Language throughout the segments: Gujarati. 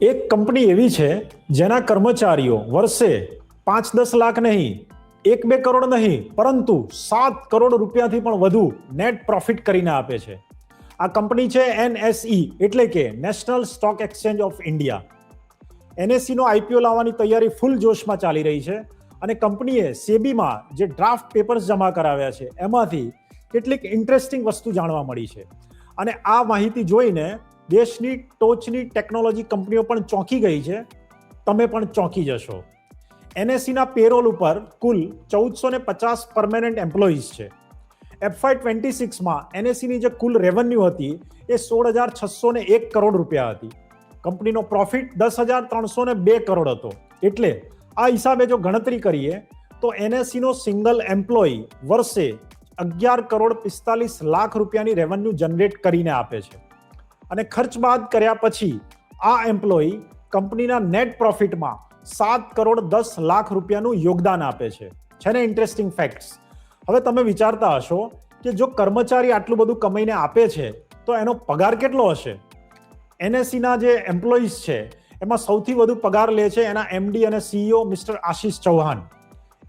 એક કંપની એવી છે જેના કર્મચારીઓ વર્ષે 5-10 લાખ નહીં, 1-2 કરોડ નહીં, પરંતુ 7 કરોડ રૂપિયાથી પણ વધુ નેટ પ્રોફિટ કરીને આપે છે. આ કંપની છે NSE, એટલે કે national stock exchange of India. NSE નો IPO લાવવાની તૈયારી ફૂલ જોશમાં ચાલી રહી છે અને કંપનીએ સેબીમાં જે ડ્રાફ્ટ પેપર્સ જમા કરાવ્યા છે એમાંથી કેટલીક ઇન્ટરેસ્ટિંગ વસ્તુ જાણવા મળી છે. અને આ માહિતી જોઈને દેશની ટોચની ટેકનોલોજી કંપનીઓ પણ ચોંકી ગઈ છે. તમે પણ ચોંકી જશો. NSE ના પેરોલ ઉપર કુલ 1450 પરમેનન્ટ એમ્પ્લોઈઝ છે. FY26માં NSE ની જે કુલ રેવન્યુ હતી એ 16,601 કરોડ રૂપિયા હતી. કંપનીનો પ્રોફિટ 10,302 કરોડ હતો. એટલે આ હિસાબે જો ગણતરી કરીએ તો NSE નો સિંગલ એમ્પ્લોય વર્ષે 11 કરોડ 45 લાખ રૂપિયાની રેવન્યુ જનરેટ કરીને આપે છે. અને ખર્ચ બાદ કર્યા પછી આ એમ્પ્લોય કંપનીના નેટ પ્રોફિટમાં 7 કરોડ 10 લાખ રૂપિયાનું યોગદાન આપે છે. છે ને ઇન્ટરેસ્ટિંગ ફેક્ટ્સ? હવે તમે વિચારતા હશો કે જો કર્મચારી આટલું બધું કમાઈને આપે છે તો એનો પગાર કેટલો હશે? NSE ના જે એમ્પ્લોઈઝ છે એમાં સૌથી વધુ પગાર લે છે એના MD અને CEO મિસ્ટર આશીષ ચૌહાણ.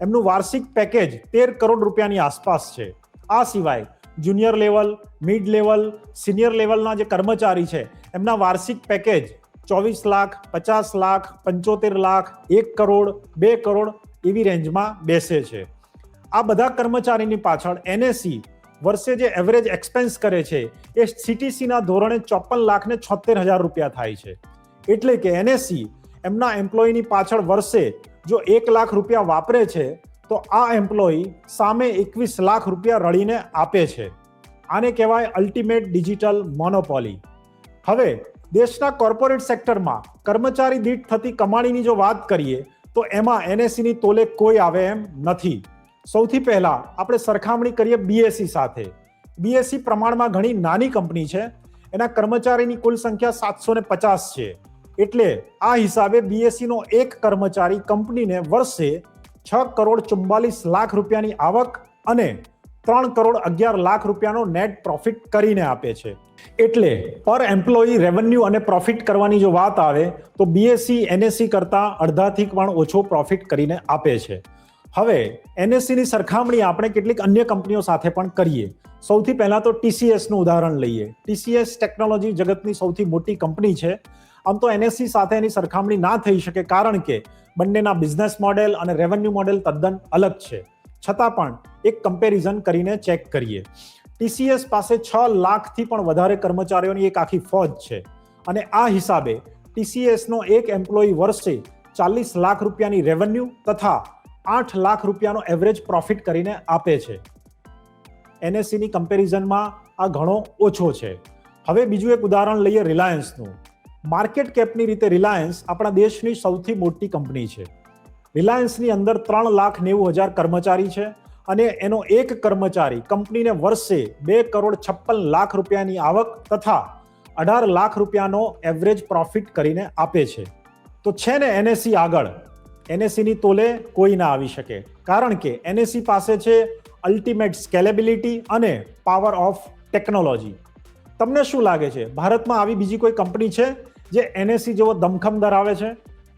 એમનું વાર્ષિક પેકેજ 13 કરોડ રૂપિયાની આસપાસ છે. આ સિવાય junior level, mid level, senior લેવલના જે કર્મચારી છે એમના વાર્ષિક પેકેજ 24 લાખ, 50 લાખ, 75 લાખ, 1 કરોડ, 2 કરોડ એવી રેન્જમાં બેસે છે. આ બધા કર્મચારીની પાછળ NSE વર્ષે જે એવરેજ એક્સપેન્સ કરે છે એ CTC ના ધોરણે 54 લાખ ને 76,000 રૂપિયા થાય છે. એટલે કે NSE એમના એમ્પ્લોયની પાછળ વર્ષે જો 1 લાખ રૂપિયા વાપરે છે તો આ એમ્પ્લોય સામે 21 લાખ રૂપિયા રળીને આપે છે. આને કહેવાય અલ્ટિમેટ ડિજિટલ મોનોપોલી. હવે દેશના કોર્પોરેટ સેક્ટરમાં કર્મચારી દીઠ થતી કમાણીની જો વાત કરીએ તો એમાં NSE ની તોલે કોઈ આવે એમ નથી. સૌથી પહેલા આપણે સરખામણી કરીએ BSE સાથે. BSE પ્રમાણમાં ઘણી નાની કંપની છે. એના કર્મચારીની કુલ સંખ્યા 750 છે. એટલે આ હિસાબે BSE નો એક કર્મચારી કંપનીને વર્ષે 6 કરોડ 44 લાખ રૂપિયાની આવક અને 3 કરોડ 11 લાખ રૂપિયાનો નેટ પ્રોફિટ કરીને આપે છે. એટલે પર એમ્પ્લોયી રેવન્યુ અને પ્રોફિટ કરવાની જો વાત આવે તો BSE NSE કરતા અડધાથી પણ ઓછો પ્રોફિટ કરીને આપે છે. હવે NSE ની સરખામણી આપણે કેટલીક અન્ય કંપનીઓ સાથે પણ કરીએ. સૌથી પહેલા તો TCS નું ઉદાહરણ લઈએ. TCS ટેકનોલોજી જગતની સૌથી મોટી કંપની છે. આમ તો NSE સાથે એની સરખામણી ના થઈ શકે કારણ કે બંનેના બિઝનેસ મોડેલ અને રેવન્યુ મોડેલ તદ્દન અલગ છે. છતાં પણ એક કમ્પેરિઝન કરીને ચેક કરીએ. TCS પાસે 6 લાખથી પણ વધારે કર્મચારીઓની એક આખી ફોજ છે અને આ હિસાબે TCS નો એક એમ્પ્લોયી વર્ષે 40 લાખ રૂપિયાની રેવન્યુ તથા 8 લાખ રૂપિયાનો એવરેજ પ્રોફિટ કરીને આપે છે. NSE ની કમ્પેરિઝનમાં આ ઘણો ઓછો છે. હવે બીજું એક ઉદાહરણ લઈએ રિલાયન્સનું. માર્કેટ કેપની રીતે રિલાયન્સ આપણા દેશની સૌથી મોટી કંપની છે. રિલાયન્સની અંદર 3,90,000 કર્મચારી છે અને એનો એક કર્મચારી કંપનીને વર્ષે 2 કરોડ 56 લાખ રૂપિયાની આવક તથા 18 લાખ રૂપિયાનો એવરેજ પ્રોફિટ કરીને આપે છે. તો છે ને NSE આગળ. NSE ની તોલે કોઈ ના આવી શકે કારણ કે NSE પાસે છે અલ્ટિમેટ સ્કેલેબિલિટી અને પાવર ઓફ ટેકનોલોજી. તમને શું લાગે છે ભારતમાં આવી બીજી કોઈ કંપની છે જે NSE જેવો દમખમ ધરાવે છે?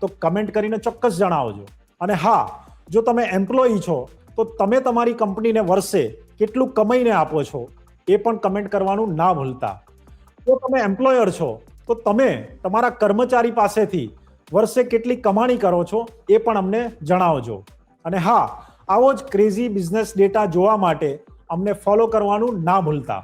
તો કમેન્ટ કરીને ચોક્કસ જણાવજો. અને હા, જો તમે એમ્પ્લોયી છો તો તમે તમારી કંપનીને વર્ષે કેટલું કમાઈને આપો છો એ પણ કમેન્ટ કરવાનું ના ભૂલતા. જો તમે એમ્પ્લોયર છો તો તમે તમારા કર્મચારી પાસેથી વર્ષે કેટલી કમાણી કરો છો એ પણ અમને જણાવજો. અને હા, આવો જ ક્રેઝી બિઝનેસ ડેટા જોવા માટે અમને ફોલો કરવાનું ના ભૂલતા.